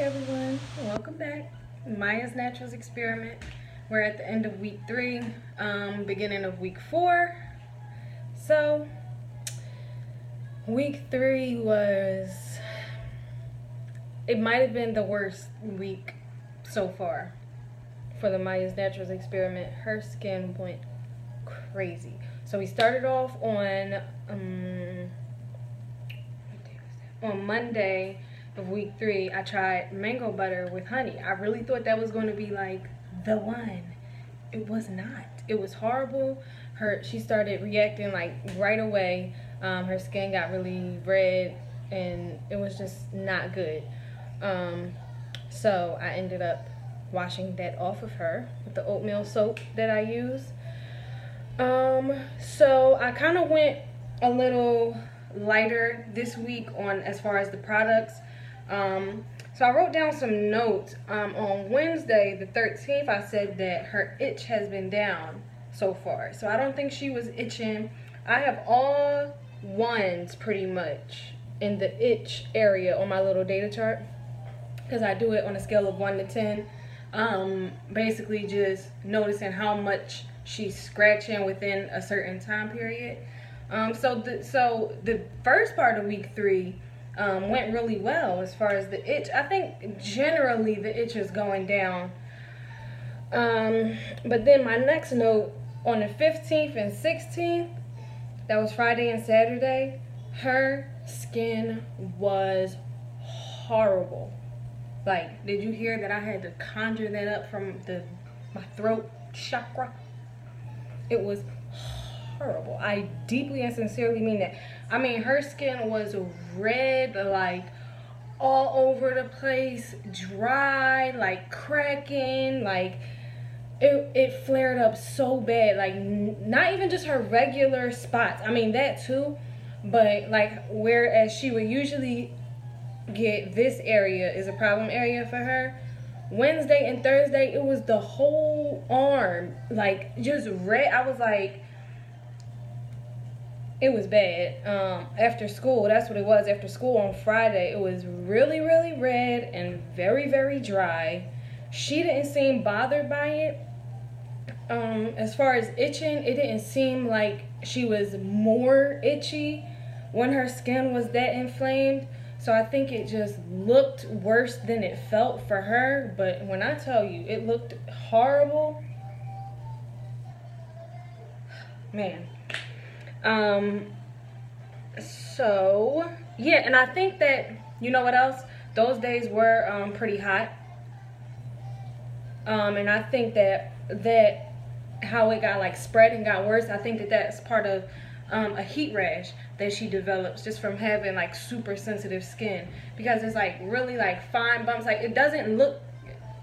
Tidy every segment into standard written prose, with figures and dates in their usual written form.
everyone, welcome back. Maya's Naturals Experiment. We're at the end of week 3, beginning of week 4. So, week 3 it might have been the worst week so far for the Maya's Naturals Experiment. Her skin went crazy. So we started off on Monday of week 3. I tried mango butter with honey. I really thought that was going to be like the one. It was not. It was horrible. She started reacting like right away. Her skin got really red and it was just not good. So I ended up washing that off of her with the oatmeal soap that I use. So I kind of went a little lighter this week on as far as the products. So I wrote down some notes. On Wednesday the 13th, I said that her itch has been down so far, so I don't think she was itching. I have all ones pretty much in the itch area on my little data chart because I do it on a scale of 1 to 10. Basically just noticing how much she's scratching within a certain time period. So the first part of week 3 went really well as far as the itch. I think generally the itch is going down. But then my next note, on the 15th and 16th, that was Friday and Saturday, her skin was horrible. Like, did you hear that I had to conjure that up from my throat chakra? It was horrible. I deeply and sincerely mean that. I mean, her skin was red, like all over the place, dry, like cracking, like it flared up so bad. Like not even just her regular spots. I mean that too, but like whereas she would usually get this area is a problem area for her, Wednesday and Thursday it was the whole arm, like just red. I was like, it was bad. After school, that's what it was. After school on Friday, it was really, really red and very, very dry. She didn't seem bothered by it. As far as itching, it didn't seem like she was more itchy when her skin was that inflamed. So I think it just looked worse than it felt for her. But when I tell you, it looked horrible. Man. So yeah, and I think that, you know what else, those days were pretty hot, and I think that how it got like spread and got worse, I think that that's part of a heat rash that she develops just from having like super sensitive skin, because it's like really like fine bumps. Like it doesn't look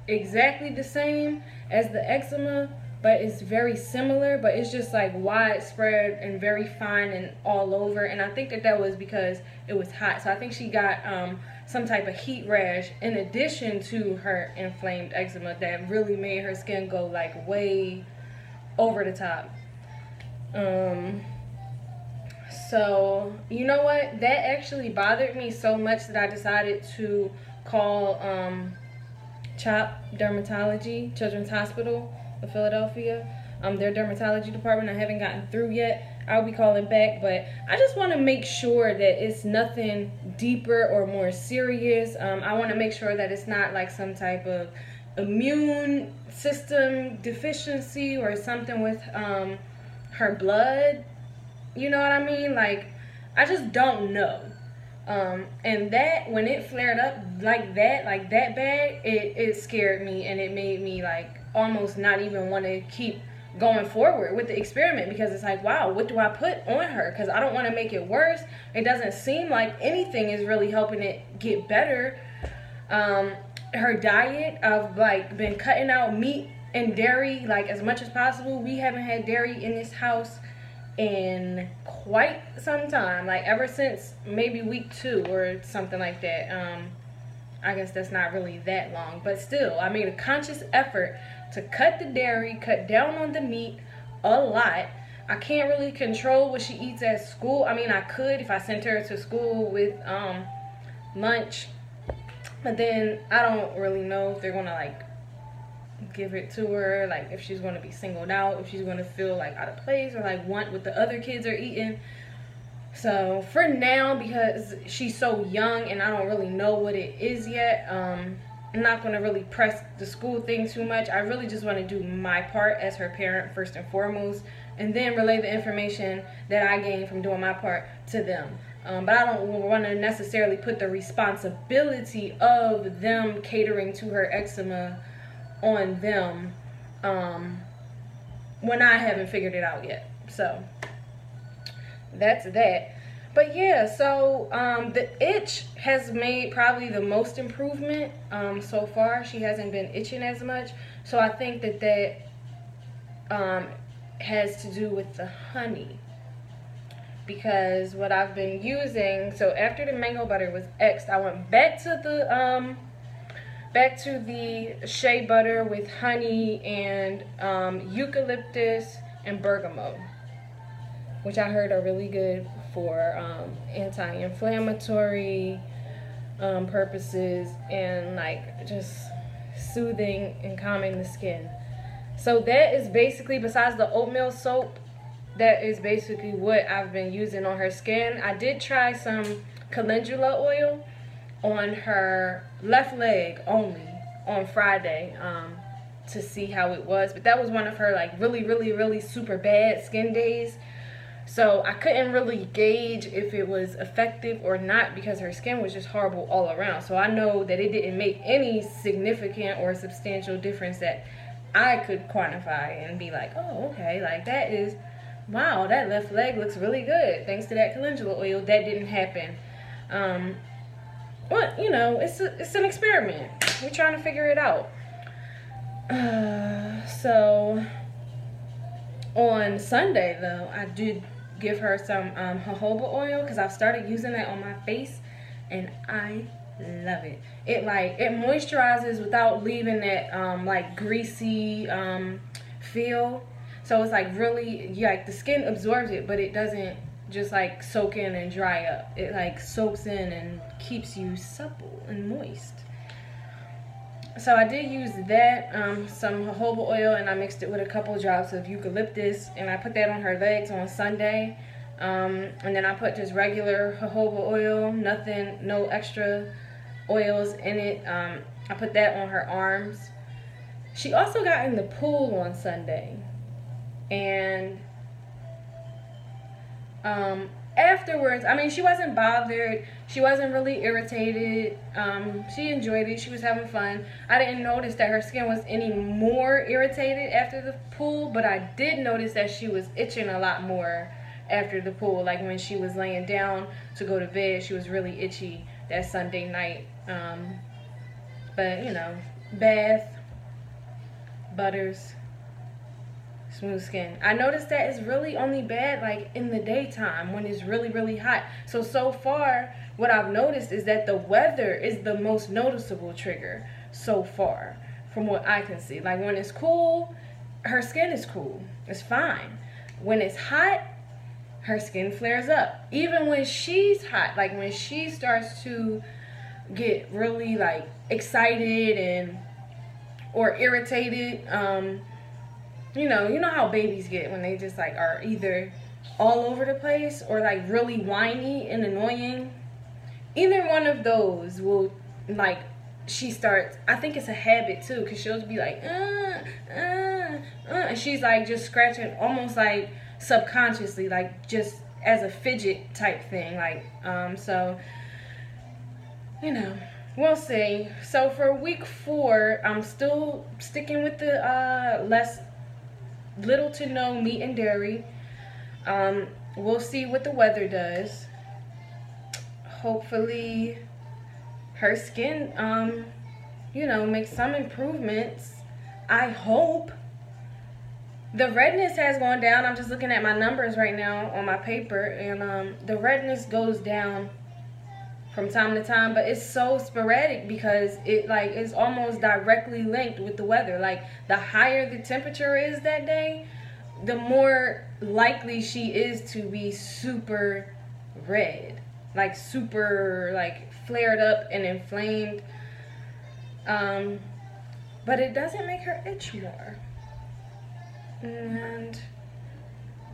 exactly the same as the eczema, but it's very similar, but it's just like widespread and very fine and all over. And I think that was because it was hot. So I think she got some type of heat rash in addition to her inflamed eczema that really made her skin go like way over the top. So you know what, that actually bothered me so much that I decided to call CHOP Dermatology, Children's Hospital of Philadelphia, their dermatology department. I haven't gotten through yet. I'll be calling back, but I just want to make sure that it's nothing deeper or more serious. I want to make sure that it's not like some type of immune system deficiency or something with her blood. You know what I mean? Like, I just don't know. And that, when it flared up like that bad, it scared me, and it made me like almost not even want to keep going forward with the experiment, because it's like, wow, what do I put on her? Because I don't want to make it worse. It doesn't seem like anything is really helping it get better. Her diet, I've like been cutting out meat and dairy like as much as possible. We haven't had dairy in this house in quite some time, like ever since maybe week 2 or something like that. I guess that's not really that long, but still, I made a conscious effort to cut the dairy, cut down on the meat a lot. I can't really control what she eats at school. I mean, I could if I sent her to school with lunch But then I don't really know if they're gonna like give it to her, like if she's gonna be singled out, if she's gonna feel like out of place or like want what the other kids are eating. So for now, because she's so young and I don't really know what it is yet, I'm not going to really press the school thing too much. I really just want to do my part as her parent first and foremost, and then relay the information that I gained from doing my part to them. But I don't want to necessarily put the responsibility of them catering to her eczema on them when I haven't figured it out yet. So that's that. But yeah, so the itch has made probably the most improvement so far. She hasn't been itching as much, so I think that has to do with the honey, because what I've been using, so after the mango butter was X'd, I went back to the shea butter with honey and eucalyptus and bergamot, which I heard are really good for anti-inflammatory purposes and like just soothing and calming the skin. So that is basically, besides the oatmeal soap, that is basically what I've been using on her skin. I did try some calendula oil on her left leg only on Friday to see how it was, but that was one of her like really super bad skin days. So I couldn't really gauge if it was effective or not because her skin was just horrible all around. So I know that it didn't make any significant or substantial difference that I could quantify and be like, oh, okay, like that is, wow, that left leg looks really good thanks to that calendula oil. That didn't happen. Well, you know, it's an experiment. We're trying to figure it out. So on Sunday though, I did give her some jojoba oil because I've started using that on my face and I love it. It moisturizes without leaving that like greasy feel. So it's like really, like the skin absorbs it, but it doesn't just like soak in and dry up. It like soaks in and keeps you supple and moist. So I did use that, some jojoba oil, and I mixed it with a couple drops of eucalyptus, and I put that on her legs on Sunday. And then I put just regular jojoba oil, nothing, no extra oils in it. I put that on her arms. She also got in the pool on Sunday, and afterwards, I mean, she wasn't bothered. She wasn't really irritated. She enjoyed it. She was having fun. I didn't notice that her skin was any more irritated after the pool, but I did notice that she was itching a lot more after the pool. Like when she was laying down to go to bed, she was really itchy that Sunday night. But, you know, bath, butters, smooth skin. I noticed that it's really only bad like in the daytime when it's really hot. So far what I've noticed is that the weather is the most noticeable trigger so far from what I can see. Like when it's cool, her skin is cool, it's fine. When it's hot, her skin flares up. Even when she's hot, like when she starts to get really like excited and or irritated, you know how babies get when they just like are either all over the place or like really whiny and annoying. Either one of those will, like, she starts, I think it's a habit too, because she'll be like, and she's like just scratching almost like subconsciously, like just as a fidget type thing, like, so, you know, we'll see. So for week 4, I'm still sticking with the little to no meat and dairy. We'll see what the weather does. Hopefully her skin you know, makes some improvements. I hope. The redness has gone down. I'm just looking at my numbers right now on my paper, and the redness goes down from time to time, but it's so sporadic because it like is almost directly linked with the weather. Like the higher the temperature is that day, the more likely she is to be super red, like super like flared up and inflamed. But it doesn't make her itch more. And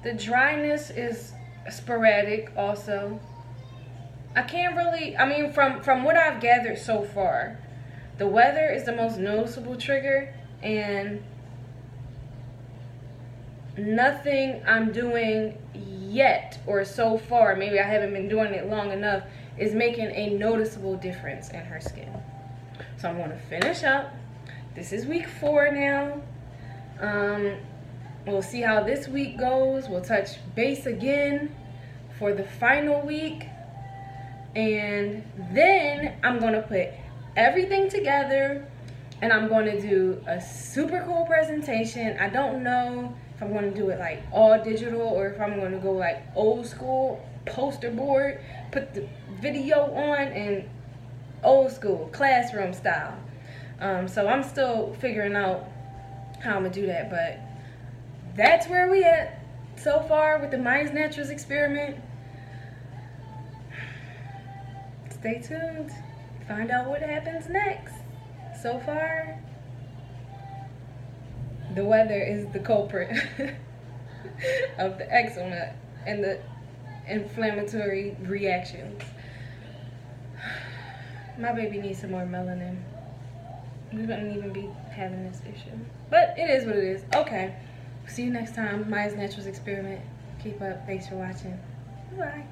the dryness is sporadic also. I can't really, I mean, from what I've gathered so far, the weather is the most noticeable trigger, and nothing I'm doing yet or so far, maybe I haven't been doing it long enough, is making a noticeable difference in her skin. So I'm going to finish up. This is week 4 now. We'll see how this week goes. We'll touch base again for the final week. And then I'm going to put everything together and I'm going to do a super cool presentation. I don't know if I'm going to do it like all digital or if I'm going to go like old school poster board, put the video on, and old school classroom style. So I'm still figuring out how I'm going to do that, but that's where we at so far with the Maiya's Naturals experiment. Stay tuned. Find out what happens next. So far, the weather is the culprit of the eczema and the inflammatory reactions. My baby needs some more melanin. We wouldn't even be having this issue. But it is what it is. Okay. See you next time. Maiya's Naturals experiment. Keep up. Thanks for watching. Bye.